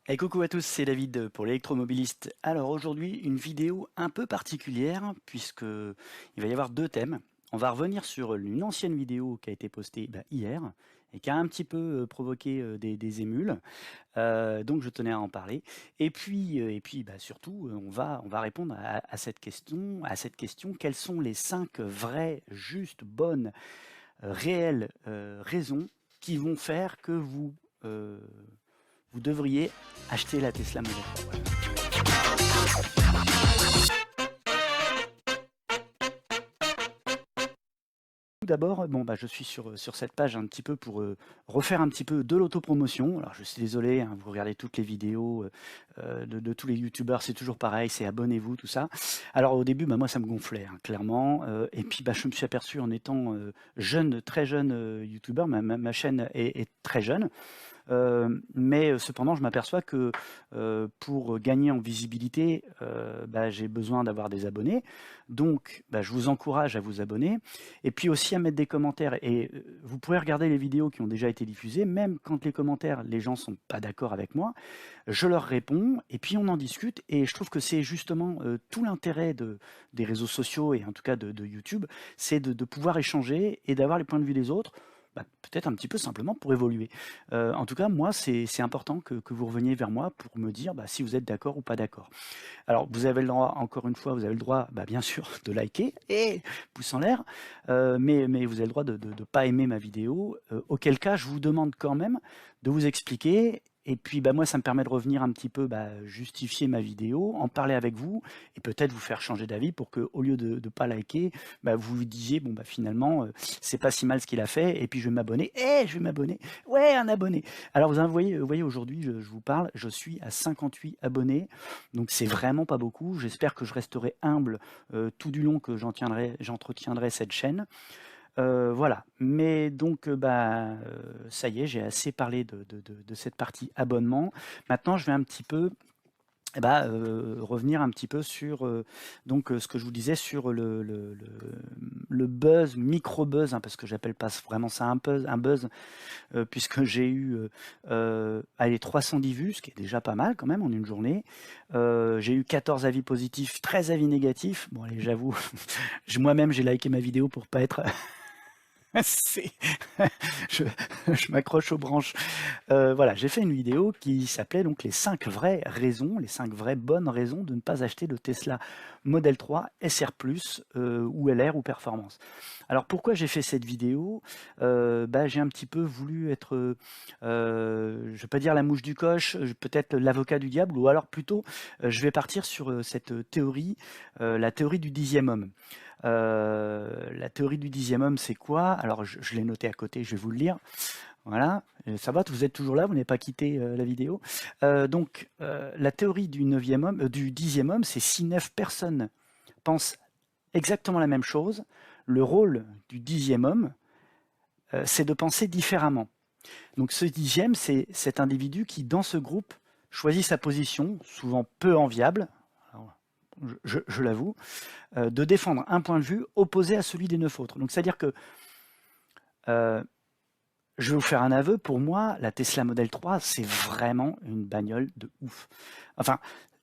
Et coucou à tous, c'est David pour l'électromobiliste. Alors aujourd'hui, une vidéo un peu particulière puisque il va y avoir deux thèmes. On va revenir sur une ancienne vidéo qui a été postée hier et qui a un petit peu provoqué des émules. Donc je tenais à en parler. Et puis surtout, on va répondre à cette question, quelles sont les 5 vraies, justes, bonnes, réelles raisons qui vont faire que euh, vous devriez acheter la Tesla Model 3. Voilà. Tout d'abord, je suis sur cette page un petit peu pour refaire un petit peu de l'autopromotion. Alors je suis désolé, hein, vous regardez toutes les vidéos de tous les youtubeurs, c'est toujours pareil, c'est abonnez-vous, tout ça. Alors au début, moi ça me gonflait, hein, clairement. Et puis je me suis aperçu en étant jeune, très jeune youtubeur, ma chaîne est très jeune. Mais cependant, je m'aperçois que pour gagner en visibilité, j'ai besoin d'avoir des abonnés. Donc, je vous encourage à vous abonner et puis aussi à mettre des commentaires. Et vous pourrez regarder les vidéos qui ont déjà été diffusées, même quand les commentaires, les gens sont pas d'accord avec moi, je leur réponds et puis on en discute. Et je trouve que c'est justement tout l'intérêt des réseaux sociaux et en tout cas de YouTube, c'est de pouvoir échanger et d'avoir les points de vue des autres. Peut-être un petit peu simplement pour évoluer. En tout cas, moi, c'est important que vous reveniez vers moi pour me dire si vous êtes d'accord ou pas d'accord. Alors, vous avez le droit, encore une fois, vous avez le droit, bien sûr, de liker et pouce en l'air, mais vous avez le droit de ne pas aimer ma vidéo, auquel cas, je vous demande quand même de vous expliquer. Et puis moi, ça me permet de revenir un petit peu justifier ma vidéo, en parler avec vous, et peut-être vous faire changer d'avis pour que, au lieu de ne pas liker, vous vous disiez, finalement, c'est pas si mal ce qu'il a fait, et puis je vais m'abonner. Je vais m'abonner. Ouais, un abonné. Alors, vous voyez aujourd'hui, je vous parle, je suis à 58 abonnés. Donc c'est vraiment pas beaucoup. J'espère que je resterai humble tout du long que j'entretiendrai cette chaîne. Voilà. Mais donc ça y est, j'ai assez parlé de cette partie abonnement. Maintenant, je vais un petit peu revenir un petit peu sur ce que je vous disais sur le buzz, micro-buzz, hein, parce que j'appelle pas vraiment ça un buzz, puisque j'ai eu allez, 310 vues, ce qui est déjà pas mal quand même en une journée. J'ai eu 14 avis positifs, 13 avis négatifs. Bon, allez, j'avoue, moi-même j'ai liké ma vidéo pour pas être. C'est- je, je m'accroche aux branches. Voilà, j'ai fait une vidéo qui s'appelait donc les 5 vraies raisons, les 5 vraies bonnes raisons de ne pas acheter le Tesla Model 3 SR+, ou LR ou Performance. Alors pourquoi j'ai fait cette vidéo? J'ai un petit peu voulu être, je ne vais pas dire la mouche du coche, peut-être l'avocat du diable, ou alors plutôt, je vais partir sur cette théorie, la théorie du 10e homme. La théorie du 10e homme, c'est quoi? Alors je l'ai noté à côté, je vais vous le lire. Voilà, ça va, vous êtes toujours là, vous n'avez pas quitté la vidéo. La théorie du 9e homme, du 10e homme, c'est si 9 personnes pensent exactement la même chose, le rôle du 10e homme, c'est de penser différemment. Donc ce 10e, c'est cet individu qui, dans ce groupe, choisit sa position, souvent peu enviable, alors, je l'avoue, de défendre un point de vue opposé à celui des 9 autres. Donc c'est-à-dire que euh, je vais vous faire un aveu, pour moi, la Tesla Model 3, c'est vraiment une bagnole de ouf. Enfin,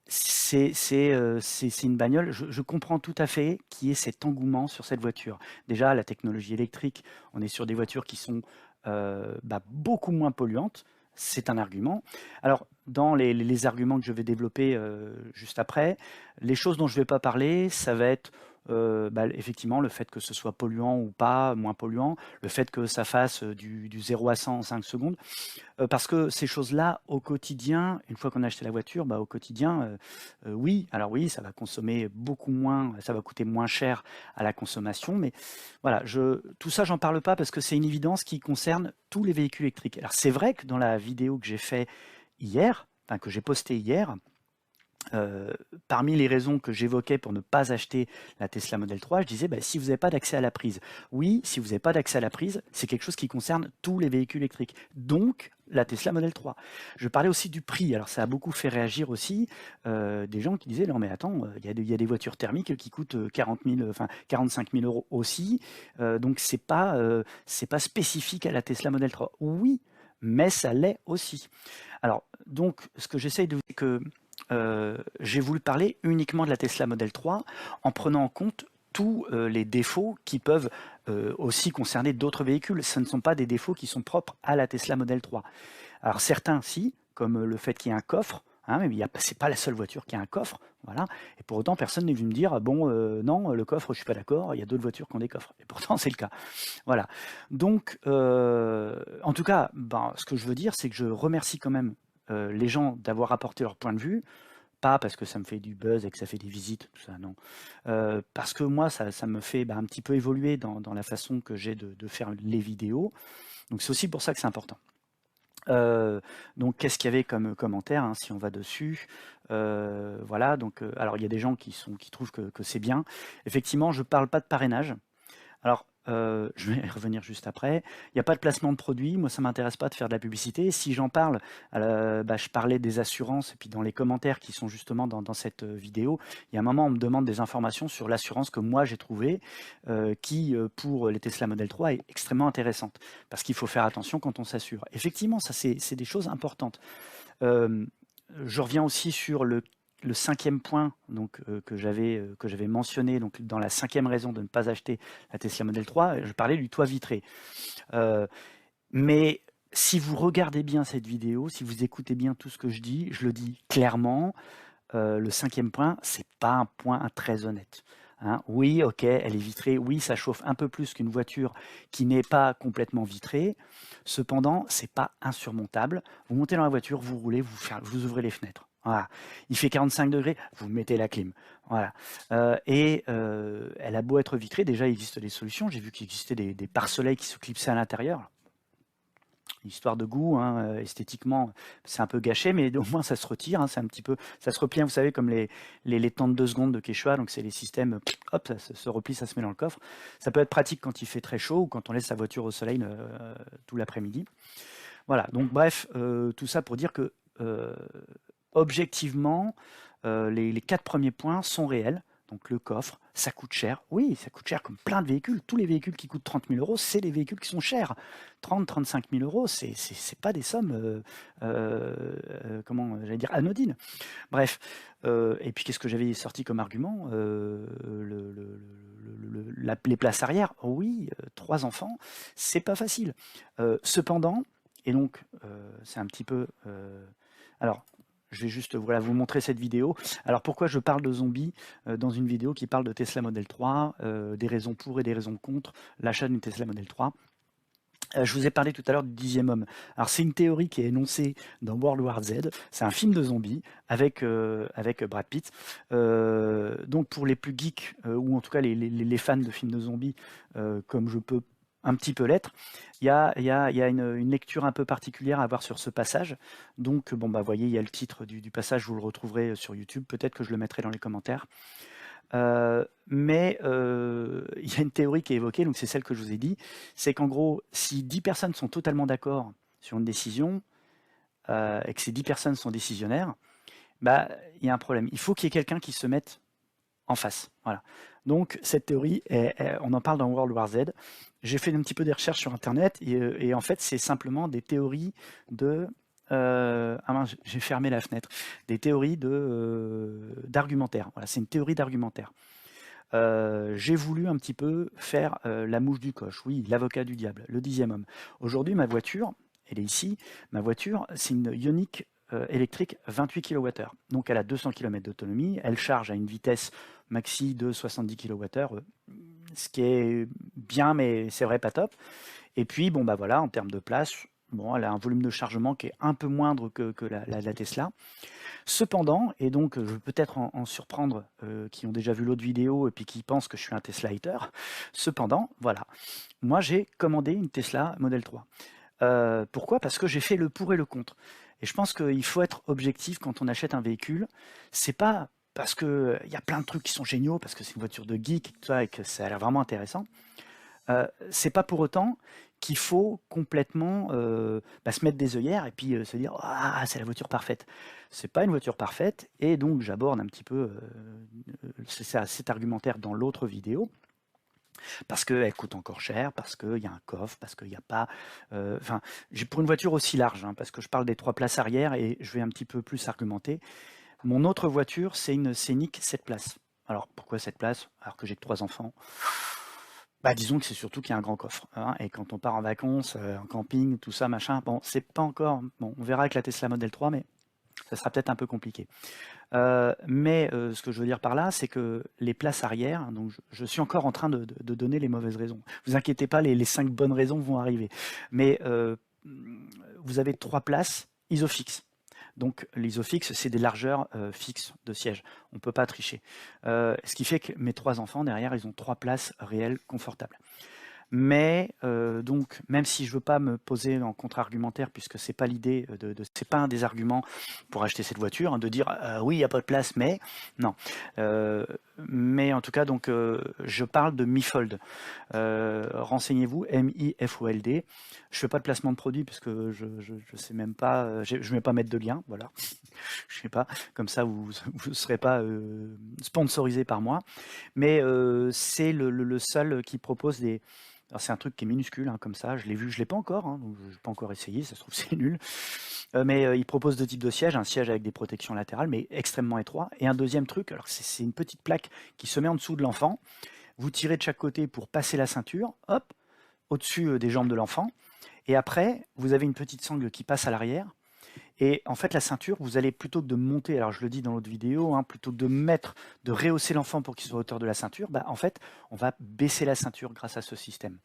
c'est une bagnole, je comprends tout à fait qu'il y ait cet engouement sur cette voiture. Déjà, la technologie électrique, on est sur des voitures qui sont beaucoup moins polluantes, c'est un argument. Alors, dans les arguments que je vais développer juste après, les choses dont je ne vais pas parler, ça va être effectivement le fait que ce soit polluant ou pas, moins polluant, le fait que ça fasse du 0 à 100 en 5 secondes, parce que ces choses-là, au quotidien, une fois qu'on a acheté la voiture, au quotidien, oui, alors oui, ça va consommer beaucoup moins, ça va coûter moins cher à la consommation, mais voilà, tout ça, j'en parle pas parce que c'est une évidence qui concerne tous les véhicules électriques. Alors c'est vrai que dans la vidéo que j'ai fait hier, enfin que j'ai postée hier, parmi les raisons que j'évoquais pour ne pas acheter la Tesla Model 3, je disais si vous n'avez pas d'accès à la prise. Oui, si vous n'avez pas d'accès à la prise, c'est quelque chose qui concerne tous les véhicules électriques, donc la Tesla Model 3. Je parlais aussi du prix, alors ça a beaucoup fait réagir aussi des gens qui disaient non mais attends, il y a des voitures thermiques qui coûtent 40 000, enfin 45 000 euros aussi, donc c'est pas spécifique à la Tesla Model 3. Oui, mais ça l'est aussi. Alors, donc, ce que j'essaye de vous dire, que j'ai voulu parler uniquement de la Tesla Model 3 en prenant en compte tous les défauts qui peuvent aussi concerner d'autres véhicules. Ce ne sont pas des défauts qui sont propres à la Tesla Model 3. Alors certains, si, comme le fait qu'il y ait un coffre, hein, mais c'est pas la seule voiture qui a un coffre, voilà. Et pour autant, personne n'est venu me dire, bon, non, le coffre, je suis pas d'accord, il y a d'autres voitures qui ont des coffres. Et pourtant, c'est le cas. Voilà. Donc, en tout cas, ben, ce que je veux dire, c'est que je remercie quand même les gens d'avoir apporté leur point de vue, pas parce que ça me fait du buzz et que ça fait des visites, tout ça, non. Parce que moi, ça me fait un petit peu évoluer dans la façon que j'ai de faire les vidéos. Donc c'est aussi pour ça que c'est important. Donc qu'est-ce qu'il y avait comme commentaire, hein, si on va dessus? Voilà, donc alors il y a des gens qui trouvent que c'est bien. Effectivement, je parle pas de parrainage. Alors, je vais y revenir juste après. Il y a pas de placement de produit. Moi, ça m'intéresse pas de faire de la publicité. Si j'en parle, je parlais des assurances et puis dans les commentaires qui sont justement dans cette vidéo, il y a un moment, on me demande des informations sur l'assurance que moi j'ai trouvée, qui, pour les Tesla Model 3 est extrêmement intéressante. Parce qu'il faut faire attention quand on s'assure. Effectivement, ça c'est des choses importantes. Je reviens aussi sur le 5e point donc, que j'avais mentionné donc, dans la 5e raison de ne pas acheter la Tesla Model 3, je parlais du toit vitré. Mais si vous regardez bien cette vidéo, si vous écoutez bien tout ce que je dis, je le dis clairement, le 5e point, c'est pas un point très honnête. Hein. Oui, ok, elle est vitrée, oui, ça chauffe un peu plus qu'une voiture qui n'est pas complètement vitrée. Cependant, c'est pas insurmontable. Vous montez dans la voiture, vous roulez, vous ouvrez les fenêtres. Voilà. Il fait 45 degrés, vous mettez la clim. Voilà. Elle a beau être vitrée, déjà il existe des solutions. J'ai vu qu'il existait des pare-soleils qui se clipsaient à l'intérieur. Histoire de goût, hein, esthétiquement, c'est un peu gâché, mais au moins ça se retire, hein, c'est un petit peu, ça se replie, vous savez, comme les temps de 2 secondes de Quechua, donc c'est les systèmes, hop, ça se replie, ça se met dans le coffre. Ça peut être pratique quand il fait très chaud ou quand on laisse sa voiture au soleil tout l'après-midi. Voilà, donc bref, tout ça pour dire que, objectivement, les 4 premiers points sont réels. Donc le coffre, ça coûte cher. Oui, ça coûte cher comme plein de véhicules. Tous les véhicules qui coûtent 30 000 €, c'est les véhicules qui sont chers. 30-35 000 €, c'est pas des sommes, comment j'allais dire, anodines. Bref, et puis qu'est-ce que j'avais sorti comme argument? Les places arrière, oui, 3 enfants, c'est pas facile. Cependant, et donc c'est un petit peu... alors, je vais juste voilà, vous montrer cette vidéo. Alors pourquoi je parle de zombies dans une vidéo qui parle de Tesla Model 3, des raisons pour et des raisons contre l'achat d'une Tesla Model 3? Je vous ai parlé tout à l'heure du 10e homme. Alors c'est une théorie qui est énoncée dans World War Z. C'est un film de zombies avec Brad Pitt. Donc pour les plus geeks, ou en tout cas les fans de films de zombies, comme je peux un petit peu l'être, il y a une lecture un peu particulière à avoir sur ce passage. Donc bon, vous voyez, il y a le titre du passage, vous le retrouverez sur YouTube. Peut-être que je le mettrai dans les commentaires. Mais il y a une théorie qui est évoquée, donc c'est celle que je vous ai dit, c'est qu'en gros, si 10 personnes sont totalement d'accord sur une décision, et que ces 10 personnes sont décisionnaires, il y a un problème. Il faut qu'il y ait quelqu'un qui se mette en face. Voilà. Donc cette théorie, on en parle dans World War Z. J'ai fait un petit peu des recherches sur Internet, et en fait, c'est simplement des théories de... ah mince, j'ai fermé la fenêtre. Des théories d'argumentaire. Voilà, c'est une théorie d'argumentaire. J'ai voulu un petit peu faire la mouche du coche, oui, l'avocat du diable, le 10e homme. Aujourd'hui, ma voiture, elle est ici, ma voiture, c'est une Ioniq électrique 28 kWh. Donc elle a 200 km d'autonomie, elle charge à une vitesse maxi de 70 kWh, ce qui est bien, mais c'est vrai pas top. Et puis, bon, voilà, en termes de place, bon, elle a un volume de chargement qui est un peu moindre que la Tesla. Cependant, et donc je vais peut-être en surprendre qui ont déjà vu l'autre vidéo et puis qui pensent que je suis un Tesla hater, cependant, voilà, moi j'ai commandé une Tesla Model 3. Pourquoi? Parce que j'ai fait le pour et le contre. Et je pense qu'il faut être objectif quand on achète un véhicule. C'est pas parce qu'il y a plein de trucs qui sont géniaux, parce que c'est une voiture de geek et, tout ça, et que ça a l'air vraiment intéressant. C'est pas pour autant qu'il faut complètement se mettre des œillères et puis se dire ah c'est la voiture parfaite. C'est pas une voiture parfaite, et donc j'aborde un petit peu cet argumentaire dans l'autre vidéo. Parce qu'elle coûte encore cher, parce qu'il y a un coffre, parce qu'il n'y a pas... Enfin, pour une voiture aussi large, hein, parce que je parle des 3 places arrière et je vais un petit peu plus argumenter. Mon autre voiture, c'est une Scénic 7 places. Alors, pourquoi 7 places alors que j'ai que 3 enfants? Bah, disons que c'est surtout qu'il y a un grand coffre, hein, et quand on part en vacances, en camping, tout ça, machin, bon, c'est pas encore... Bon, on verra avec la Tesla Model 3, mais ça sera peut-être un peu compliqué. Ce que je veux dire par là, c'est que les places arrière, donc je suis encore en train de donner les mauvaises raisons. Vous inquiétez pas, les 5 bonnes raisons vont arriver. Mais vous avez 3 places isofixes. Donc l'isofix, c'est des largeurs fixes de siège. On ne peut pas tricher. Ce qui fait que mes 3 enfants, derrière, ils ont 3 places réelles confortables. Mais donc, même si je ne veux pas me poser en contre-argumentaire, puisque c'est pas l'idée, c'est pas un des arguments pour acheter cette voiture, hein, de dire oui, il n'y a pas de place, mais non. Mais en tout cas, donc, je parle de MiFold. Renseignez-vous, M-I-F-O-L-D. Je fais pas de placement de produit parce que je sais même pas, je ne vais pas mettre de lien, voilà. Je sais pas, comme ça vous ne serez pas sponsorisé par moi. Mais c'est le seul qui propose des... Alors c'est un truc qui est minuscule, hein, comme ça, je l'ai vu, je l'ai pas encore, hein, donc je n'ai pas encore essayé, ça se trouve c'est nul. Mais il propose 2 types de sièges, un siège avec des protections latérales, mais extrêmement étroit, et un deuxième truc, alors c'est une petite plaque qui se met en dessous de l'enfant, vous tirez de chaque côté pour passer la ceinture, hop, au-dessus des jambes de l'enfant, et après, vous avez une petite sangle qui passe à l'arrière, et en fait, la ceinture, vous allez plutôt que de monter, alors je le dis dans l'autre vidéo, hein, plutôt que de rehausser l'enfant pour qu'il soit à hauteur de la ceinture, bah, en fait, on va baisser la ceinture grâce à ce système.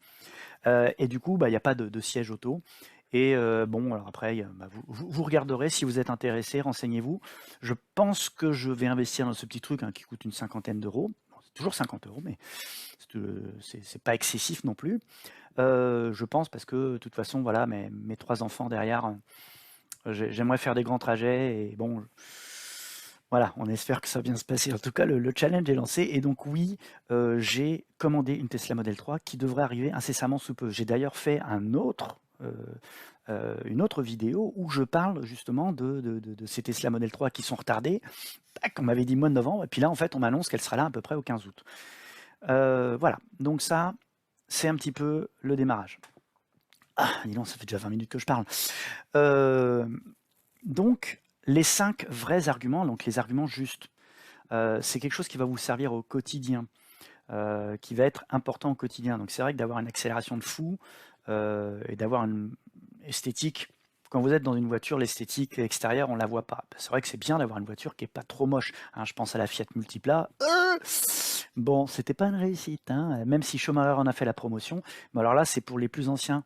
Et du coup, bah, il n'y a pas de siège auto. Et bon, alors après, bah, vous regarderez si vous êtes intéressé, renseignez-vous. Je pense que je vais investir dans ce petit truc, hein, qui coûte une 50aine d'euros. Bon, c'est toujours 50 euros, mais c'est pas excessif non plus. Je pense parce que de toute façon, voilà, mes 3 enfants derrière, j'aimerais faire des grands trajets et bon, voilà, on espère que ça va bien se passer. En tout cas, le challenge est lancé et donc oui, j'ai commandé une Tesla Model 3 qui devrait arriver incessamment sous peu. J'ai d'ailleurs fait une autre vidéo où je parle justement de ces Tesla Model 3 qui sont retardées. Tac, on m'avait dit mois de novembre et puis là, en fait, on m'annonce qu'elle sera là à peu près au 15 août. Voilà, donc ça, c'est un petit peu le démarrage. Ah, dis donc, ça fait déjà 20 minutes que je parle. Donc, les 5 vrais arguments, donc les arguments justes, c'est quelque chose qui va vous servir au quotidien, qui va être important au quotidien. Donc c'est vrai que d'avoir une accélération de fou et d'avoir une esthétique, quand vous êtes dans une voiture, l'esthétique extérieure, on ne la voit pas. C'est vrai que c'est bien d'avoir une voiture qui n'est pas trop moche, hein. Je pense à la Fiat Multipla. Bon, c'était pas une réussite, hein, même si Schumacher en a fait la promotion. Mais alors là, c'est pour les plus anciens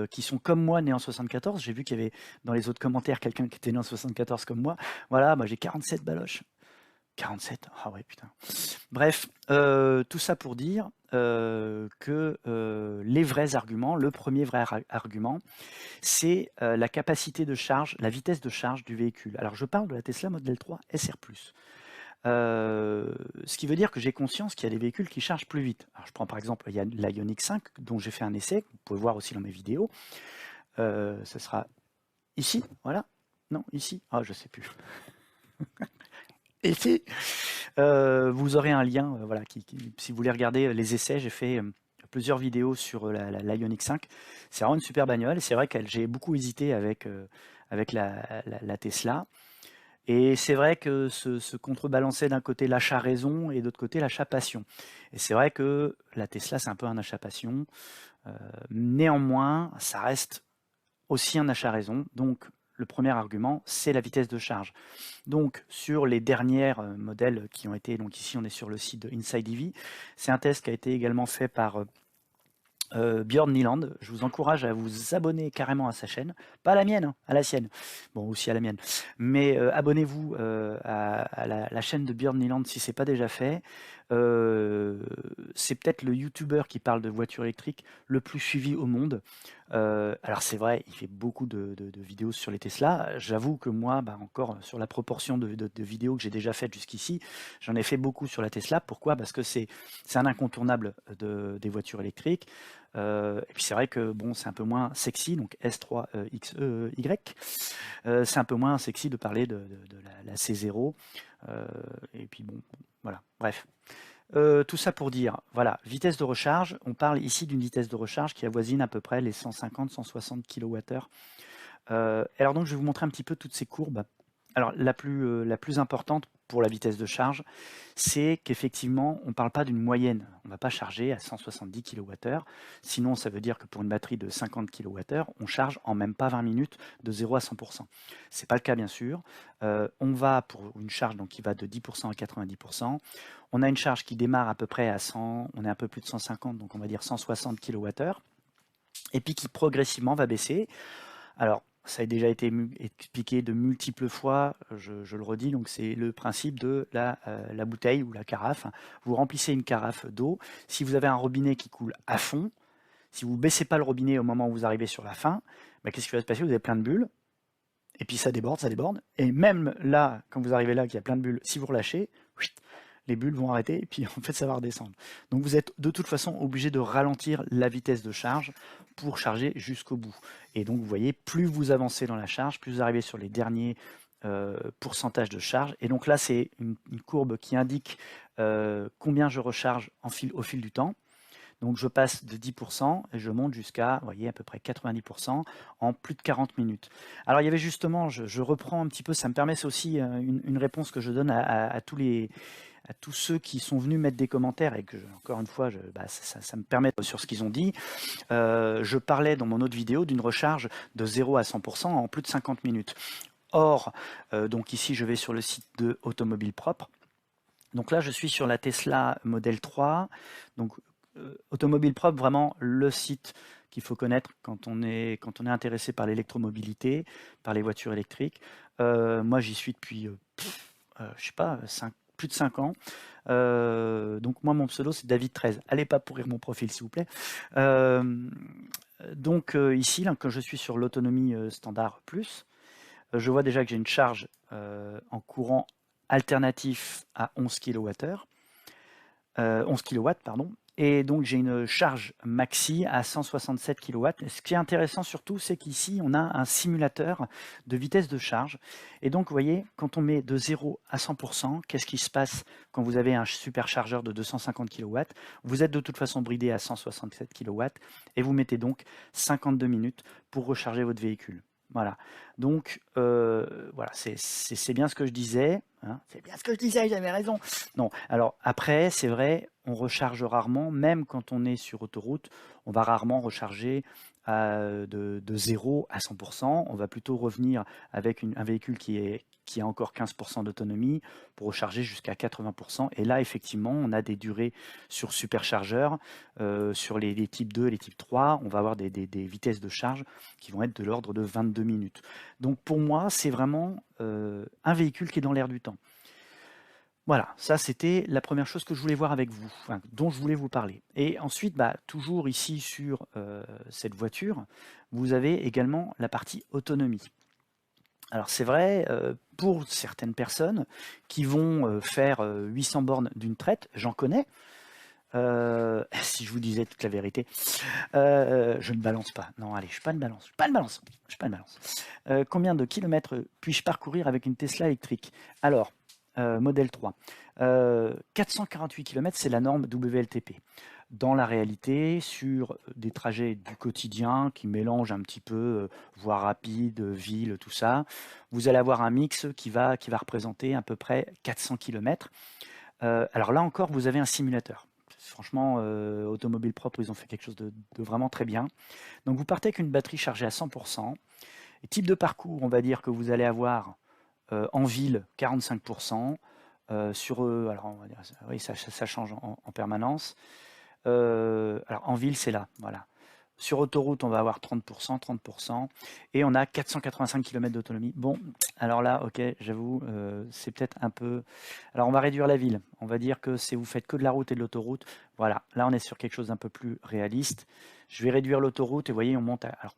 qui sont comme moi, nés en 74. J'ai vu qu'il y avait dans les autres commentaires quelqu'un qui était né en 74 comme moi. Voilà, moi j'ai 47 baloches. 47, ah ouais, putain. Bref, tout ça pour dire que les vrais arguments, le premier vrai argument, c'est la capacité de charge, la vitesse de charge du véhicule. Alors je parle de la Tesla Model 3 SR+. Ce qui veut dire que j'ai conscience qu'il y a des véhicules qui chargent plus vite. Alors je prends par exemple, il y a la Ioniq 5 dont j'ai fait un essai, que vous pouvez voir aussi dans mes vidéos. Ce sera ici, voilà. Non, ici. Ah, je sais plus. Ici. Vous aurez un lien, voilà, si vous voulez regarder les essais, j'ai fait plusieurs vidéos sur la Ioniq 5. C'est vraiment une super bagnole. Et c'est vrai que j'ai beaucoup hésité avec la Tesla. Et c'est vrai que se contrebalançait d'un côté l'achat raison et de l'autre côté l'achat passion. Et c'est vrai que la Tesla, c'est un peu un achat passion. Néanmoins, ça reste aussi un achat raison. Donc, le premier argument, c'est la vitesse de charge. Donc, sur les dernières modèles qui ont été, donc ici on est sur le site de Inside EV, c'est un test qui a été également fait par Björn Nyland. Je vous encourage à vous abonner carrément à sa chaîne, pas à la mienne, hein, à la sienne, bon aussi à la mienne, mais abonnez-vous à la chaîne de Björn Nyland si c'est pas déjà fait. C'est peut-être le youtubeur qui parle de voitures électriques le plus suivi au monde. Alors c'est vrai, il fait beaucoup de vidéos sur les Tesla. J'avoue que moi, bah, encore sur la proportion de vidéos que j'ai déjà faites jusqu'ici, j'en ai fait beaucoup sur la Tesla. Pourquoi? Parce que c'est un incontournable des voitures électriques. Et puis c'est vrai que bon, c'est un peu moins sexy, donc S3XEY. C'est un peu moins sexy de parler de la C0. Et puis bon, voilà, bref. Tout ça pour dire, voilà, vitesse de recharge, on parle ici d'une vitesse de recharge qui avoisine à peu près les 150-160 kWh. Alors donc je vais vous montrer un petit peu toutes ces courbes. Alors la plus importante pour la vitesse de charge, c'est qu'effectivement, on ne parle pas d'une moyenne. On ne va pas charger à 170 kWh. Sinon, ça veut dire que pour une batterie de 50 kWh, on charge en même pas 20 minutes de 0 à 100%. Ce n'est pas le cas, bien sûr. On va pour une charge donc, qui va de 10% à 90%. On a une charge qui démarre à peu près à 100, on est un peu plus de 150, donc on va dire 160 kWh, et puis qui progressivement va baisser. Alors, ça a déjà été expliqué de multiples fois, je le redis, donc c'est le principe de la bouteille ou la carafe. Vous remplissez une carafe d'eau, si vous avez un robinet qui coule à fond, si vous ne baissez pas le robinet au moment où vous arrivez sur la fin, bah, qu'est-ce qui va se passer? Vous avez plein de bulles, et puis ça déborde, et même là, quand vous arrivez là, qu'il y a plein de bulles, si vous relâchez, les bulles vont arrêter, et puis en fait ça va redescendre. Donc vous êtes de toute façon obligé de ralentir la vitesse de charge pour charger jusqu'au bout. Et donc vous voyez, plus vous avancez dans la charge, plus vous arrivez sur les derniers pourcentages de charge. Et donc là c'est une courbe qui indique combien je recharge au fil du temps. Donc je passe de 10% et je monte jusqu'à, vous voyez, à peu près 90% en plus de 40 minutes. Alors il y avait justement, je reprends un petit peu, ça me permet, c'est aussi une réponse que je donne à tous ceux qui sont venus mettre des commentaires et que, encore une fois, ça me permet sur ce qu'ils ont dit. Je parlais dans mon autre vidéo d'une recharge de 0 à 100% en plus de 50 minutes. Or, donc ici, je vais sur le site de Automobile Propre. Donc là, je suis sur la Tesla Model 3. Donc, Automobile Propre, vraiment le site qu'il faut connaître quand on est intéressé par l'électromobilité, par les voitures électriques. Moi, j'y suis depuis, je sais pas, plus de 5 ans. Donc moi, mon pseudo, c'est David13. Allez pas pourrir mon profil, s'il vous plaît. Donc ici, là, quand je suis sur l'autonomie standard plus, je vois déjà que j'ai une charge en courant alternatif à 11 kWh. 11 kW, pardon. Et donc j'ai une charge maxi à 167 kW. Et ce qui est intéressant surtout, c'est qu'ici, on a un simulateur de vitesse de charge. Et donc, vous voyez, quand on met de 0 à 100%, qu'est-ce qui se passe quand vous avez un superchargeur de 250 kW? Vous êtes de toute façon bridé à 167 kW et vous mettez donc 52 minutes pour recharger votre véhicule. Voilà. Donc, voilà, c'est bien ce que je disais. Hein. C'est bien ce que je disais, j'avais raison. Non, alors après, c'est vrai, on recharge rarement, même quand on est sur autoroute, on va rarement recharger de 0 à 100%. On va plutôt revenir avec un véhicule qui a encore 15% d'autonomie pour recharger jusqu'à 80%. Et là, effectivement, on a des durées sur superchargeur, sur les types 2 et les types 3, on va avoir des vitesses de charge qui vont être de l'ordre de 22 minutes. Donc pour moi, c'est vraiment un véhicule qui est dans l'air du temps. Voilà, ça c'était la première chose que je voulais voir avec vous, enfin, dont je voulais vous parler. Et ensuite, toujours ici sur cette voiture, vous avez également la partie autonomie. Alors c'est vrai, pour certaines personnes qui vont faire 800 bornes d'une traite, j'en connais. Si je vous disais toute la vérité, je ne balance pas. Non, allez, je suis pas une balance. Je suis pas une balance. Je suis pas une balance. Combien de kilomètres puis-je parcourir avec une Tesla électrique? Alors, modèle 3. 448 km, c'est la norme WLTP. Dans la réalité, sur des trajets du quotidien qui mélangent un petit peu voie rapide, ville, tout ça, vous allez avoir un mix qui va représenter à peu près 400 km. Alors là encore, vous avez un simulateur. Franchement, Automobile Propre, ils ont fait quelque chose de vraiment très bien. Donc vous partez avec une batterie chargée à 100%. Et type de parcours, on va dire que vous allez avoir en ville 45%. Alors on va dire, oui, ça change en permanence. Alors en ville, c'est là, voilà. Sur autoroute, on va avoir 30%, 30%, et on a 485 km d'autonomie. Bon, alors là, ok, j'avoue, c'est peut-être un peu... Alors on va réduire la ville. On va dire que si vous faites que de la route et de l'autoroute, voilà, là on est sur quelque chose d'un peu plus réaliste. Je vais réduire l'autoroute, et vous voyez, on monte à... Alors,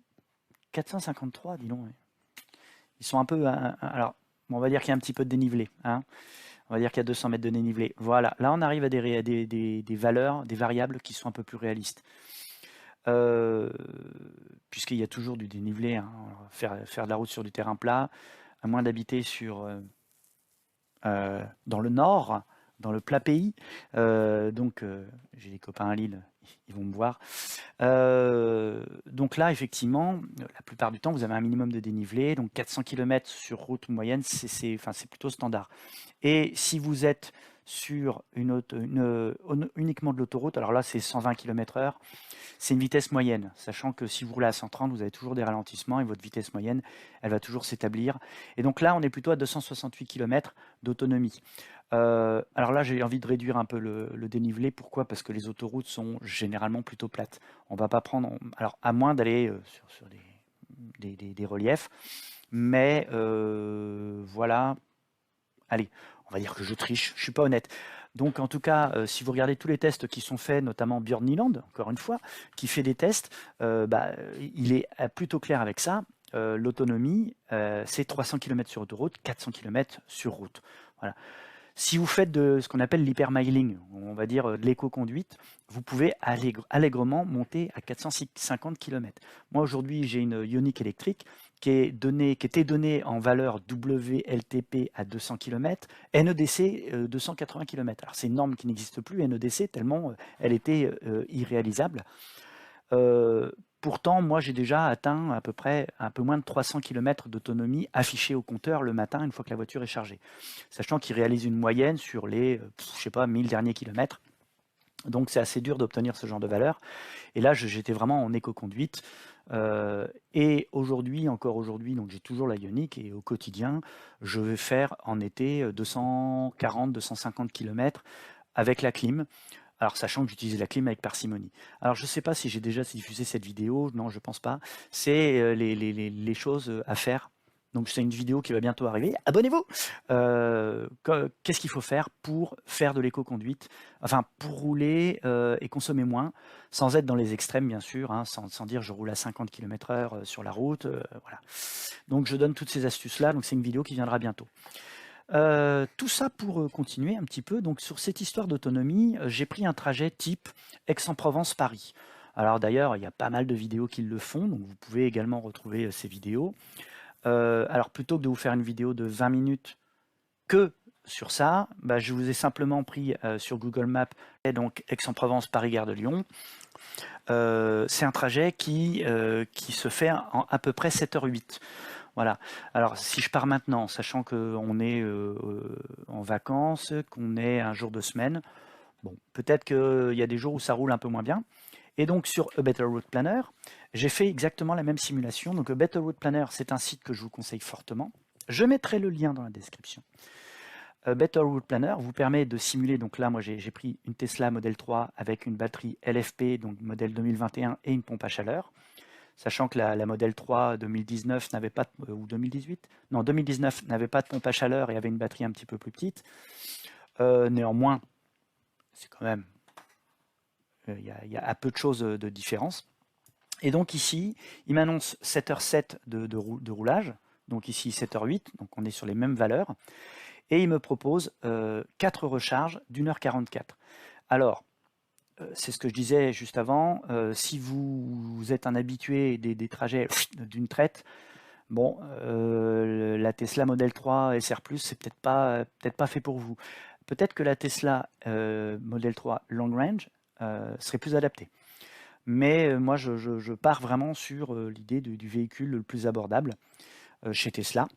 453, dis donc. Ils sont un peu... alors, on va dire qu'il y a un petit peu de dénivelé, hein. On va dire qu'il y a 200 mètres de dénivelé. Voilà, là on arrive à des valeurs, des variables qui sont un peu plus réalistes. Puisqu'il y a toujours du dénivelé, hein. Faire de la route sur du terrain plat, à moins d'habiter dans le nord, dans le plat pays. Donc, j'ai des copains à Lille, ils vont me voir. Donc là, effectivement, la plupart du temps, vous avez un minimum de dénivelé. Donc 400 km sur route moyenne, c'est plutôt standard. Et si vous êtes sur uniquement de l'autoroute, alors là, c'est 120 km/h. C'est une vitesse moyenne, sachant que si vous roulez à 130, vous avez toujours des ralentissements et votre vitesse moyenne, elle va toujours s'établir. Et donc là, on est plutôt à 268 km d'autonomie. Alors là, j'ai envie de réduire un peu le dénivelé. Pourquoi? Parce que les autoroutes sont généralement plutôt plates. On va pas prendre, alors à moins d'aller sur des reliefs, mais voilà. Allez, on va dire que je triche, je suis pas honnête. Donc en tout cas, si vous regardez tous les tests qui sont faits, notamment Björn Nyland, encore une fois, qui fait des tests, il est plutôt clair avec ça. L'autonomie, c'est 300 km sur autoroute, 400 km sur route. Voilà. Si vous faites de ce qu'on appelle l'hypermiling, on va dire de l'éco-conduite, vous pouvez allègrement monter à 450 km. Moi aujourd'hui, j'ai une Ioniq électrique qui était donnée en valeur WLTP à 200 km, NEDC 280 km. Alors c'est une norme qui n'existe plus, NEDC, tellement elle était irréalisable. Pourtant, moi, j'ai déjà atteint à peu près un peu moins de 300 km d'autonomie affichée au compteur le matin, une fois que la voiture est chargée. Sachant qu'il réalise une moyenne sur les, je sais pas, 1000 derniers kilomètres. Donc, c'est assez dur d'obtenir ce genre de valeur. Et là, j'étais vraiment en éco-conduite. Et aujourd'hui, encore aujourd'hui, donc j'ai toujours la Ioniq et au quotidien, je vais faire en été 240-250 km avec la clim. Alors, sachant que j'utilise la clim avec parcimonie. Alors, je ne sais pas si j'ai déjà diffusé cette vidéo. Non, je ne pense pas. C'est les choses à faire. Donc, c'est une vidéo qui va bientôt arriver. Abonnez-vous. Qu'est-ce qu'il faut faire pour faire de l'éco-conduite? Enfin, pour rouler et consommer moins, sans être dans les extrêmes, bien sûr, hein, sans dire je roule à 50 km/h sur la route. Voilà. Donc, je donne toutes ces astuces-là. Donc, c'est une vidéo qui viendra bientôt. Tout ça pour continuer un petit peu. Donc sur cette histoire d'autonomie, j'ai pris un trajet type Aix-en-Provence-Paris. Alors d'ailleurs, il y a pas mal de vidéos qui le font, donc vous pouvez également retrouver ces vidéos. Alors plutôt que de vous faire une vidéo de 20 minutes que sur ça, je vous ai simplement pris sur Google Maps, et donc Aix-en-Provence, Paris-Gare de Lyon. C'est un trajet qui se fait en à peu près 7h08. Voilà. Alors, si je pars maintenant, sachant qu'on est en vacances, qu'on est un jour de semaine, bon, peut-être qu'il y a des jours où ça roule un peu moins bien. Et donc, sur A Better Route Planner, j'ai fait exactement la même simulation. Donc, A Better Route Planner, c'est un site que je vous conseille fortement. Je mettrai le lien dans la description. A Better Route Planner vous permet de simuler, donc là, moi, j'ai pris une Tesla Model 3 avec une batterie LFP, donc modèle 2021, et une pompe à chaleur. Sachant que la Model 3 2019 n'avait pas, ou 2018, non 2019 n'avait pas de pompe à chaleur et avait une batterie un petit peu plus petite. Néanmoins, c'est quand même, il y a peu de choses de différence. Et donc ici, il m'annonce 7h07 de roulage, donc ici 7h08, donc on est sur les mêmes valeurs, et il me propose 4 recharges d'1h44. Alors, c'est ce que je disais juste avant, si vous êtes un habitué des trajets d'une traite, bon, la Tesla Model 3 SR+, c'est peut-être pas fait pour vous. Peut-être que la Tesla Model 3 Long Range serait plus adaptée. Mais moi, je pars vraiment sur l'idée du véhicule le plus abordable chez Tesla.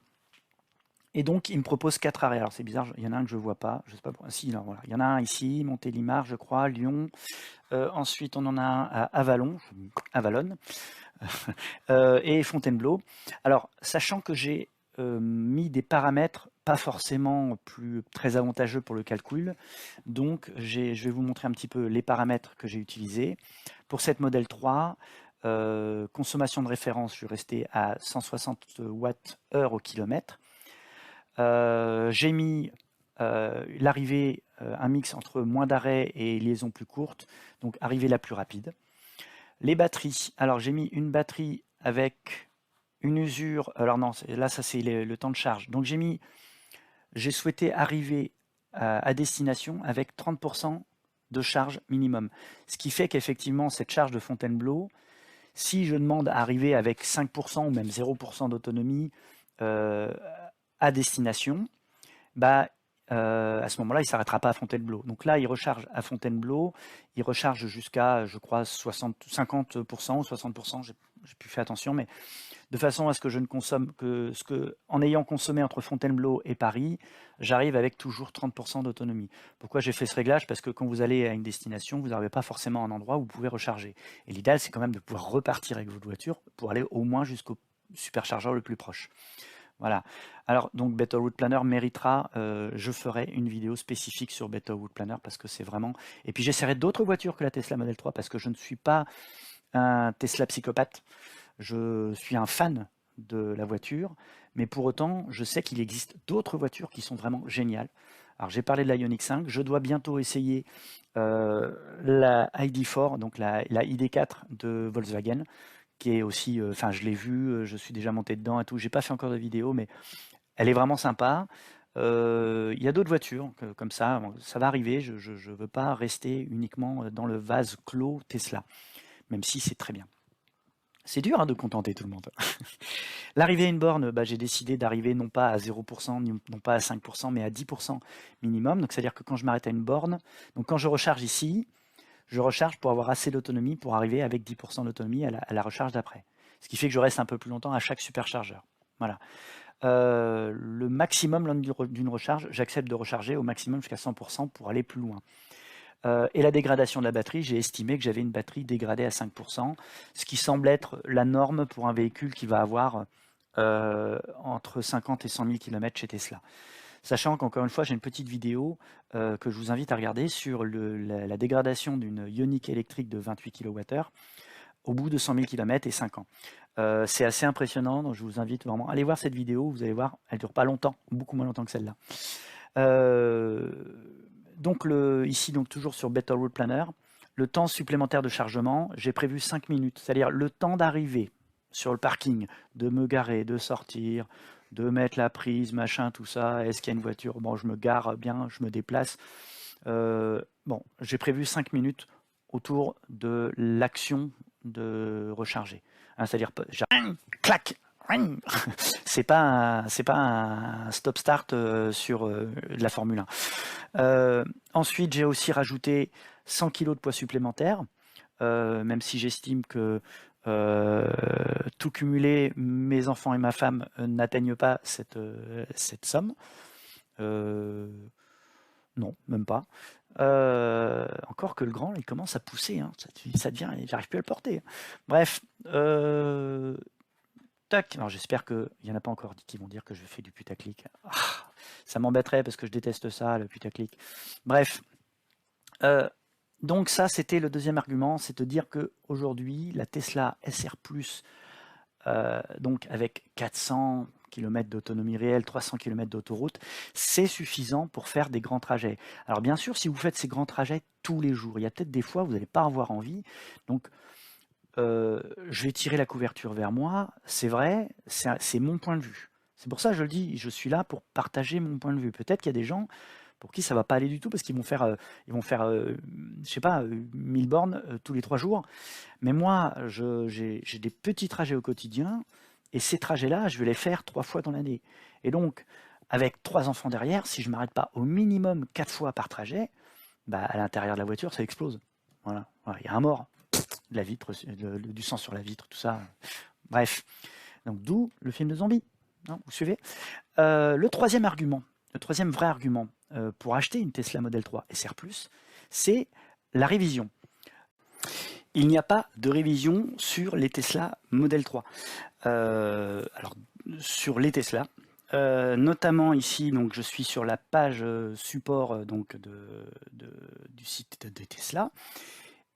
Et donc, il me propose 4 arrêts. Alors, c'est bizarre, il y en a un que je ne vois pas. Je sais pas pourquoi. Si, non, voilà. Il y en a un ici, Montélimar, je crois, Lyon. Ensuite, on en a un à Avalon, et Fontainebleau. Alors, sachant que j'ai mis des paramètres pas forcément très avantageux pour le calcul, donc je vais vous montrer un petit peu les paramètres que j'ai utilisés. Pour cette Model 3, consommation de référence, je suis resté à 160 Wh au kilomètre. J'ai mis l'arrivée, un mix entre moins d'arrêts et liaison plus courte, donc arrivée la plus rapide. Les batteries, alors j'ai mis une batterie avec une usure, alors non, là ça c'est le temps de charge, donc j'ai souhaité arriver à destination avec 30% de charge minimum, ce qui fait qu'effectivement cette charge de Fontainebleau, si je demande à arriver avec 5% ou même 0% d'autonomie à destination, à ce moment-là, il ne s'arrêtera pas à Fontainebleau. Donc là, il recharge à Fontainebleau, il recharge jusqu'à, je crois, 50% ou 60%, j'ai plus fait attention, mais de façon à ce que je ne consomme en ayant consommé entre Fontainebleau et Paris, j'arrive avec toujours 30% d'autonomie. Pourquoi j'ai fait ce réglage? Parce que quand vous allez à une destination, vous n'arrivez pas forcément à un endroit où vous pouvez recharger. Et l'idéal, c'est quand même de pouvoir repartir avec votre voiture pour aller au moins jusqu'au superchargeur le plus proche. Voilà. Alors, donc, Better Route Planner méritera, je ferai une vidéo spécifique sur Better Route Planner parce que c'est vraiment... Et puis, j'essaierai d'autres voitures que la Tesla Model 3 parce que je ne suis pas un Tesla psychopathe. Je suis un fan de la voiture, mais pour autant, je sais qu'il existe d'autres voitures qui sont vraiment géniales. Alors, j'ai parlé de la Ioniq 5, je dois bientôt essayer la ID4, donc la ID4 de Volkswagen, qui est aussi, enfin je l'ai vue, je suis déjà monté dedans et tout, j'ai pas fait encore de vidéo, mais elle est vraiment sympa. Il y a d'autres voitures comme ça va arriver, je ne veux pas rester uniquement dans le vase clos Tesla, même si c'est très bien. C'est dur hein, de contenter tout le monde. L'arrivée à une borne, bah, j'ai décidé d'arriver non pas à 0%, non pas à 5%, mais à 10% minimum. Donc c'est-à-dire que quand je m'arrête à une borne, donc quand je recharge ici, je recharge pour avoir assez d'autonomie pour arriver avec 10% d'autonomie à la recharge d'après. Ce qui fait que je reste un peu plus longtemps à chaque superchargeur. Voilà. Le maximum d'une recharge, j'accepte de recharger au maximum jusqu'à 100% pour aller plus loin. Et la dégradation de la batterie, j'ai estimé que j'avais une batterie dégradée à 5%, ce qui semble être la norme pour un véhicule qui va avoir entre 50 et 100 000 km chez Tesla. Sachant qu'encore une fois, j'ai une petite vidéo que je vous invite à regarder sur la dégradation d'une Ioniq électrique de 28 kWh au bout de 100 000 km et 5 ans. C'est assez impressionnant, donc je vous invite vraiment à aller voir cette vidéo, vous allez voir, elle ne dure pas longtemps, beaucoup moins longtemps que celle-là. Donc ici, donc toujours sur Better Route Planner, le temps supplémentaire de chargement, j'ai prévu 5 minutes, c'est-à-dire le temps d'arriver sur le parking, de me garer, de sortir, de mettre la prise, machin, tout ça, est-ce qu'il y a une voiture, bon je me gare bien, je me déplace. Bon, j'ai prévu 5 minutes autour de l'action de recharger. Hein, c'est-à-dire, clac, c'est pas un stop-start sur de la Formule 1. Ensuite, j'ai aussi rajouté 100 kg de poids supplémentaire, même si j'estime que tout cumulé, mes enfants et ma femme n'atteignent pas cette somme. Non, même pas. Encore que le grand, il commence à pousser, hein. Ça devient, j'arrive plus à le porter. Bref, tac. Alors j'espère qu'il n'y en a pas encore qui vont dire que je fais du putaclic. Ah, ça m'embêterait parce que je déteste ça, le putaclic. Bref. Donc ça, c'était le deuxième argument, c'est de dire qu'aujourd'hui, la Tesla SR+, donc avec 400 km d'autonomie réelle, 300 km d'autoroute, c'est suffisant pour faire des grands trajets. Alors bien sûr, si vous faites ces grands trajets tous les jours, il y a peut-être des fois où vous n'allez pas avoir envie, donc je vais tirer la couverture vers moi, c'est vrai, c'est mon point de vue. C'est pour ça que je le dis, je suis là pour partager mon point de vue. Peut-être qu'il y a des gens pour qui ça va pas aller du tout parce qu'ils vont faire, je sais pas, 1000 bornes tous les 3 jours. Mais moi, j'ai des petits trajets au quotidien et ces trajets-là, je vais les faire 3 fois dans l'année. Et donc, avec 3 enfants derrière, si je m'arrête pas au minimum 4 fois par trajet, bah, à l'intérieur de la voiture, ça explose. Voilà, il y a un mort, de la vitre, du sang sur la vitre, tout ça. Bref, donc d'où le film de zombie. Non, vous suivez? Le troisième argument, le troisième vrai argument pour acheter une Tesla Model 3 SR+, c'est la révision. Il n'y a pas de révision sur les Tesla Model 3. Alors, sur les Tesla, notamment ici, donc je suis sur la page support donc du site de Tesla.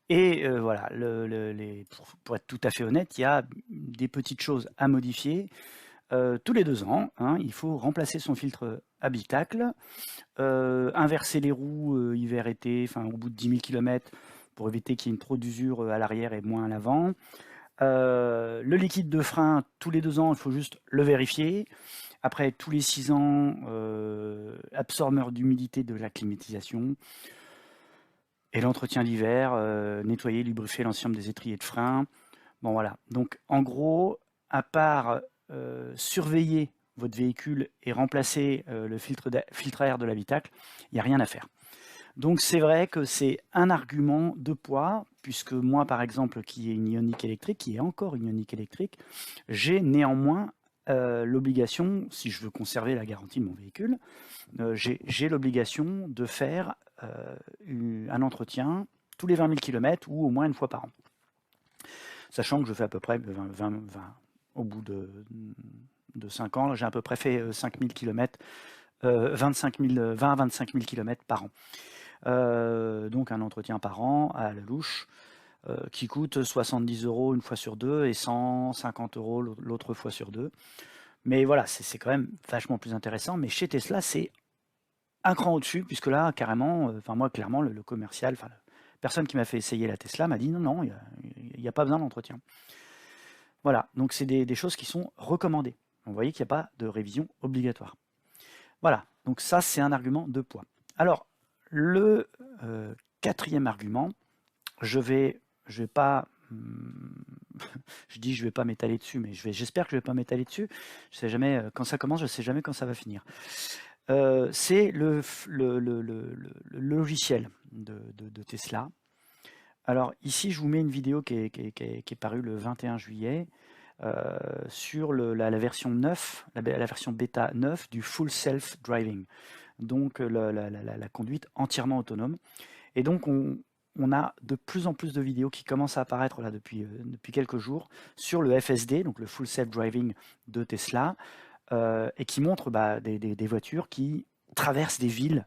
Et voilà, pour être tout à fait honnête, il y a des petites choses à modifier. Tous les 2 ans, hein, il faut remplacer son filtre habitacle, inverser les roues hiver-été, enfin au bout de 10 000 km pour éviter qu'il y ait trop d'usure à l'arrière et moins à l'avant. Le liquide de frein, tous les 2 ans, il faut juste le vérifier. Après, tous les 6 ans, absorbeur d'humidité de la climatisation. Et l'entretien d'hiver, nettoyer, lubrifier l'ensemble des étriers de frein. Bon voilà, donc en gros, à part surveiller votre véhicule et remplacer le filtre à air de l'habitacle, il n'y a rien à faire. Donc c'est vrai que c'est un argument de poids, puisque moi par exemple qui ai une Ioniq électrique, qui est encore une Ioniq électrique, j'ai néanmoins l'obligation, si je veux conserver la garantie de mon véhicule, j'ai l'obligation de faire un entretien tous les 20 000 km ou au moins une fois par an. Sachant que je fais à peu près 20 au bout de 5 ans, j'ai à peu près fait 5 000 km, 20 à 25 000 km par an. Donc un entretien par an à la louche qui coûte 70 € une fois sur deux et 150 € l'autre fois sur deux. Mais voilà, c'est quand même vachement plus intéressant. Mais chez Tesla, c'est un cran au-dessus, puisque là, carrément, enfin moi, clairement, le commercial, enfin, la personne qui m'a fait essayer la Tesla m'a dit non, non, il n'y a pas besoin d'entretien. Voilà, donc c'est des choses qui sont recommandées. Vous voyez qu'il n'y a pas de révision obligatoire. Voilà, donc ça, c'est un argument de poids. Alors, le quatrième argument, je vais pas, je dis je vais pas m'étaler dessus, mais j'espère que je vais pas m'étaler dessus. Je sais jamais quand ça commence, je sais jamais quand ça va finir. C'est le logiciel de Tesla. Alors ici, je vous mets une vidéo qui est parue le 21 juillet sur la version 9, la version bêta 9 du Full Self Driving, donc la conduite entièrement autonome. Et donc on a de plus en plus de vidéos qui commencent à apparaître là depuis quelques jours sur le FSD, donc le Full Self Driving de Tesla, et qui montrent des voitures qui traversent des villes,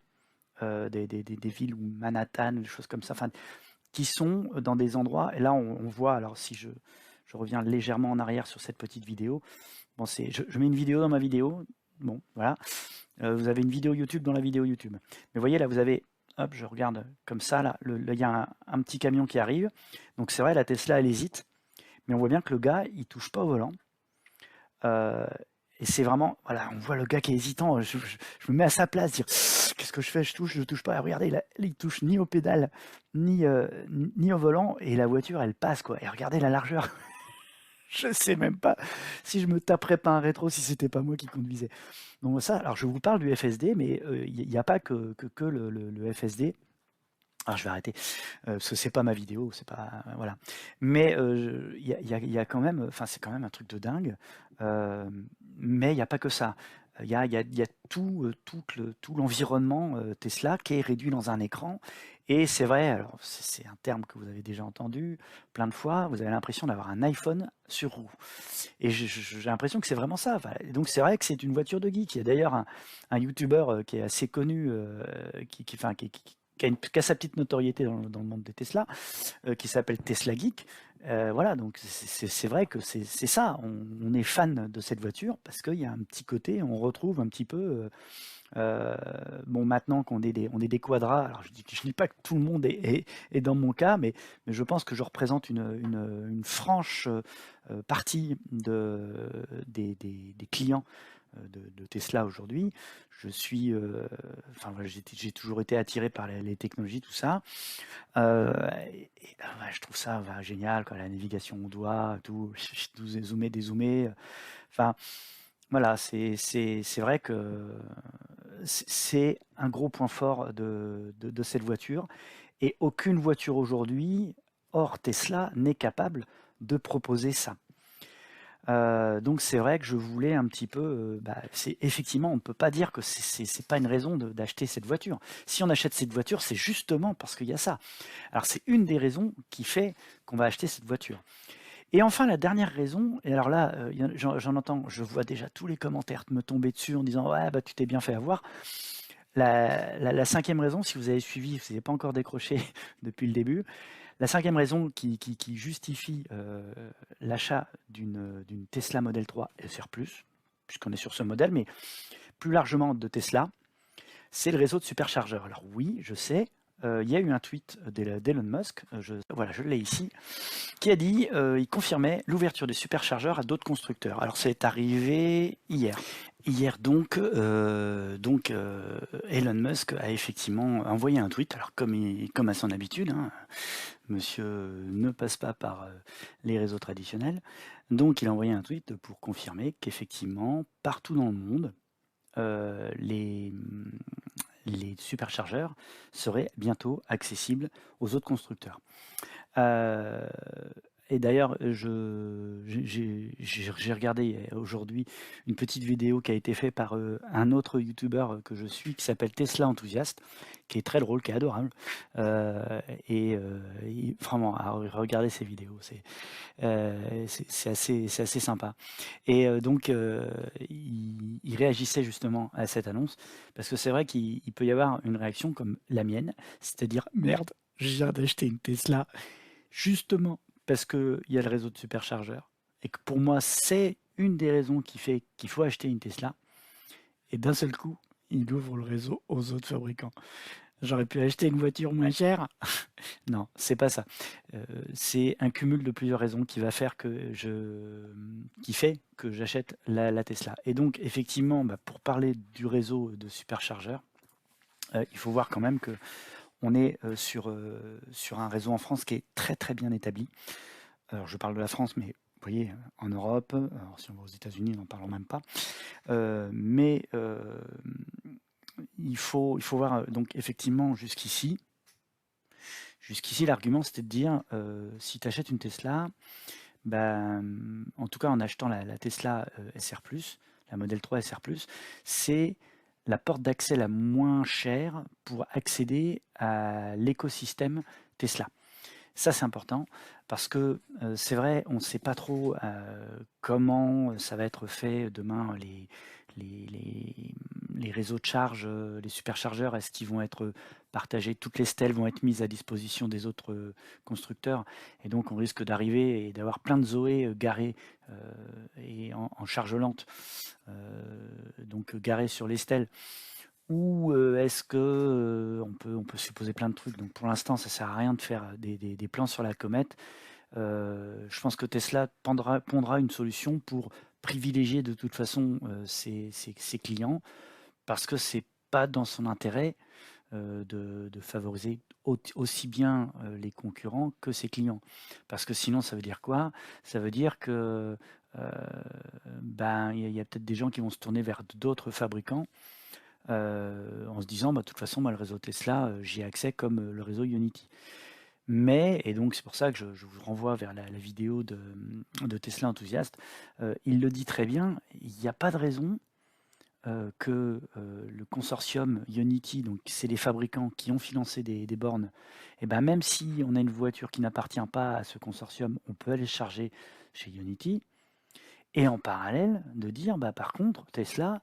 des villes ou Manhattan, des choses comme ça, enfin, qui sont dans des endroits, et là on voit, alors si je reviens légèrement en arrière sur cette petite vidéo, bon, je mets une vidéo dans ma vidéo, bon voilà, vous avez une vidéo YouTube dans la vidéo YouTube, mais vous voyez là vous avez, hop, je regarde comme ça, là il y a un petit camion qui arrive, donc c'est vrai la Tesla elle hésite, mais on voit bien que le gars il touche pas au volant, et c'est vraiment, voilà, on voit le gars qui est hésitant, je me mets à sa place, dire qu'est-ce que je fais, je touche pas, regardez, il touche ni aux pédales, ni au volant, et la voiture elle passe quoi, et regardez la largeur. Je sais même pas si je me taperais pas un rétro si c'était pas moi qui conduisais. Donc ça, alors je vous parle du FSD, mais il n'y a pas que le FSD. Alors je vais arrêter, parce que c'est pas ma vidéo, c'est pas, voilà. Mais il y a quand même, enfin c'est quand même un truc de dingue. Mais il n'y a pas que ça. Il y a tout l'environnement Tesla qui est réduit dans un écran. Et c'est vrai, alors c'est un terme que vous avez déjà entendu plein de fois, vous avez l'impression d'avoir un iPhone sur roue. Et j'ai l'impression que c'est vraiment ça. Enfin, donc c'est vrai que c'est une voiture de geek. Il y a d'ailleurs un YouTuber qui est assez connu, qui a sa petite notoriété dans le monde des Tesla, qui s'appelle Tesla Geek. Voilà, donc c'est vrai que c'est ça. On est fan de cette voiture parce qu'il y a un petit côté, on retrouve un petit peu. Bon, maintenant qu'on est des quadras, alors je dis pas que tout le monde est dans mon cas, mais je pense que je représente une franche partie des clients de Tesla aujourd'hui. Je suis, enfin, voilà, j'ai toujours été attiré par les technologies, tout ça. Je trouve ça génial, quoi, la navigation au doigt, tout, zoomer, dézoomer. Enfin, voilà, c'est vrai que c'est un gros point fort de cette voiture. Et aucune voiture aujourd'hui, hors Tesla, n'est capable de proposer ça. Donc c'est vrai que je voulais un petit peu, c'est effectivement, on ne peut pas dire que c'est pas une raison d'acheter cette voiture. Si on achète cette voiture, c'est justement parce qu'il y a ça. Alors c'est une des raisons qui fait qu'on va acheter cette voiture. Et enfin, la dernière raison, et alors là, j'en entends, je vois déjà tous les commentaires me tomber dessus en disant ouais, bah tu t'es bien fait avoir. La cinquième raison, si vous avez suivi, vous n'avez pas encore décroché depuis le début, la cinquième raison qui justifie l'achat d'une Tesla Model 3 SR+, puisqu'on est sur ce modèle, mais plus largement de Tesla, c'est le réseau de superchargeurs. Alors oui, je sais, il y a eu un tweet d'Elon Musk, voilà, je l'ai ici, qui a dit, il confirmait l'ouverture des superchargeurs à d'autres constructeurs. Alors c'est arrivé hier. Hier donc, Elon Musk a effectivement envoyé un tweet, alors comme à son habitude, hein, monsieur ne passe pas par les réseaux traditionnels, donc il a envoyé un tweet pour confirmer qu'effectivement, partout dans le monde, les superchargeurs seraient bientôt accessibles aux autres constructeurs. Euh, et d'ailleurs, j'ai regardé aujourd'hui une petite vidéo qui a été faite par un autre youtubeur que je suis qui s'appelle Tesla Enthousiaste, qui est très drôle, qui est adorable. Vraiment, à regarder ces vidéos, c'est assez sympa. Et il réagissait justement à cette annonce, parce que c'est vrai qu'il peut y avoir une réaction comme la mienne, c'est-à-dire merde, je viens d'acheter une Tesla justement parce qu'il y a le réseau de superchargeurs, et que pour moi c'est une des raisons qui fait qu'il faut acheter une Tesla, et d'un seul coup, il ouvre le réseau aux autres fabricants. J'aurais pu acheter une voiture moins chère. Non, c'est pas ça. C'est un cumul de plusieurs raisons qui fait que j'achète la Tesla. Et donc, effectivement, pour parler du réseau de superchargeurs, il faut voir quand même que on est sur un réseau en France qui est très très bien établi. Alors, je parle de la France, mais vous voyez, en Europe, alors si on va aux États-Unis, n'en parlons même pas. Mais il faut voir, donc effectivement, jusqu'ici, l'argument, c'était de dire, si tu achètes une Tesla, en tout cas en achetant la Tesla SR+, la Model 3 SR+, c'est la porte d'accès la moins chère pour accéder à l'écosystème Tesla. Ça, c'est important parce que c'est vrai, on ne sait pas trop comment ça va être fait demain, les, les- les réseaux de charge, les superchargeurs, est-ce qu'ils vont être partagés? Toutes les stèles vont être mises à disposition des autres constructeurs, et donc on risque d'arriver et d'avoir plein de Zoé garés et en charge lente, donc garés sur les stèles. Ou est-ce que on peut supposer plein de trucs. Donc pour l'instant, ça sert à rien de faire des plans sur la comète. Je pense que Tesla pondra une solution pour privilégier de toute façon ses clients, parce que c'est pas dans son intérêt de favoriser aussi bien les concurrents que ses clients. Parce que sinon, ça veut dire quoi? Ça veut dire que il y a peut-être des gens qui vont se tourner vers d'autres fabricants en se disant, de toute façon, moi, le réseau Tesla, j'y ai accès comme le réseau Ionity. Mais, et donc c'est pour ça que je vous renvoie vers la vidéo de Tesla Enthousiaste, il le dit très bien, il n'y a pas de raison que le consortium Ionity, donc c'est les fabricants qui ont financé des bornes, et même si on a une voiture qui n'appartient pas à ce consortium, on peut aller se charger chez Ionity, et en parallèle de dire, par contre, Tesla,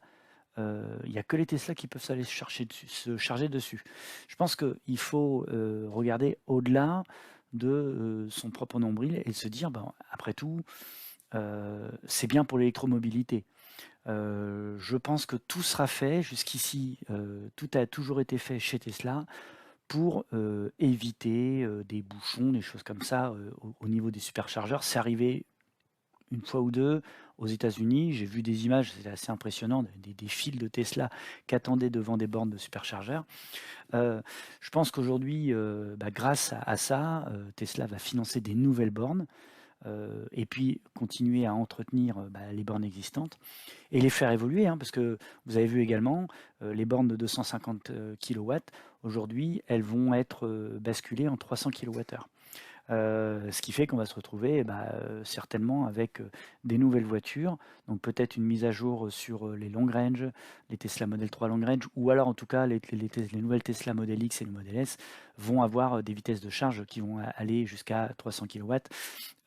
il n'y a que les Tesla qui peuvent aller se charger dessus. Je pense qu'il faut regarder au-delà de son propre nombril et se dire, après tout, c'est bien pour l'électromobilité. Je pense que tout sera fait jusqu'ici, tout a toujours été fait chez Tesla pour éviter des bouchons, des choses comme ça au niveau des superchargeurs. C'est arrivé une fois ou deux aux États-Unis. J'ai vu des images, c'était assez impressionnant, des files de Tesla qui attendaient devant des bornes de superchargeurs. Je pense qu'aujourd'hui, grâce à ça, Tesla va financer des nouvelles bornes et puis continuer à entretenir les bornes existantes et les faire évoluer, hein, parce que vous avez vu également les bornes de 250 kW, aujourd'hui, elles vont être basculées en 300 kWh. Ce qui fait qu'on va se retrouver certainement avec des nouvelles voitures, donc peut-être une mise à jour sur les long range, les Tesla Model 3 long range, ou alors en tout cas les nouvelles Tesla Model X et le Model S vont avoir des vitesses de charge qui vont aller jusqu'à 300 kW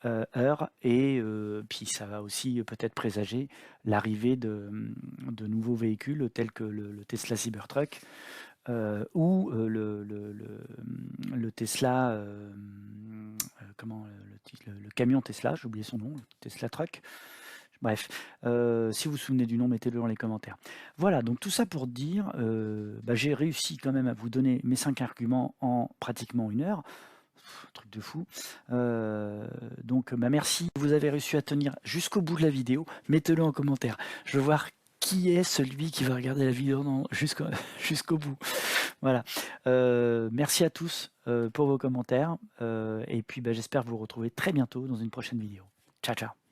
heure, et puis ça va aussi peut-être présager l'arrivée de nouveaux véhicules tels que le Tesla Cybertruck ou le Tesla, comment le camion Tesla, j'ai oublié son nom, le Tesla Truck. Bref, si vous vous souvenez du nom, mettez-le dans les commentaires. Voilà, donc tout ça pour dire, j'ai réussi quand même à vous donner mes 5 arguments en pratiquement 1 heure. Truc de fou. Donc merci, vous avez réussi à tenir jusqu'au bout de la vidéo. Mettez-le en commentaire. Je veux voir qui est celui qui va regarder la vidéo jusqu'au bout. Voilà. Merci à tous pour vos commentaires. Et puis j'espère vous retrouver très bientôt dans une prochaine vidéo. Ciao, ciao.